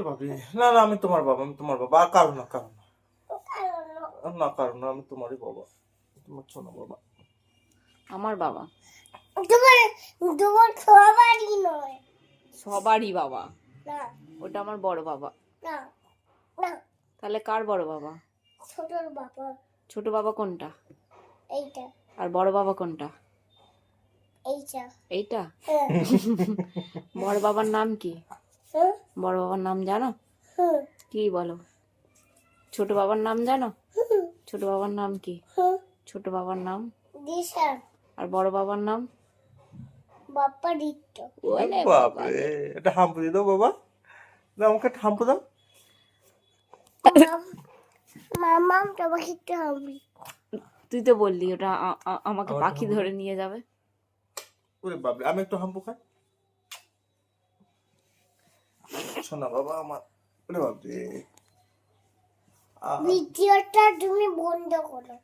ওরে বাবা, না না, আমি তোমার বাবা, আমি তোমার বাবা। আর কারণ না, কারণ না, না কারণ না, আমি তোমারই বাবা, তোমার ছোট বাবা। আমার বাবা তোমার তোমার সবারই নয়। সবারই বাবা, না ওটা আমার বড় বাবা। না না, তাহলে কার বড় বাবা? ছোটর বাবা ছোট বাবা কোনটা? এইটা আর বড় বাবা কোনটা? এইটা। এইটা। হ্যাঁ বড় বাবার নাম কি? হ্যাঁ বড় বাবার নাম জানো? হ্যাঁ কি বলো? ছোট বাবার নাম জানো? হ্যাঁ ছোট বাবার নাম কি? হ্যাঁ। ছোট বাবার নাম। দিশা আর বড় বাবার নাম? বাপ্পা দিত্য। ওলে বাবা বাপরে, এটা হাম্পু দিয়ে দাও বাবা, দাও আমাকে একটা হাম্পু দাও। মামা তোমাকে একটু হবে। তুই তো বললি ওটা আমাকে আমার পাখি তো ধরে নিয়ে যাবে। ওরে বাপরে, আমি একটু হাম্পু খাই। শোনা বাবা আমার, ওরে বাপরে। ভিডিওটা তুমি বন্ধ করো।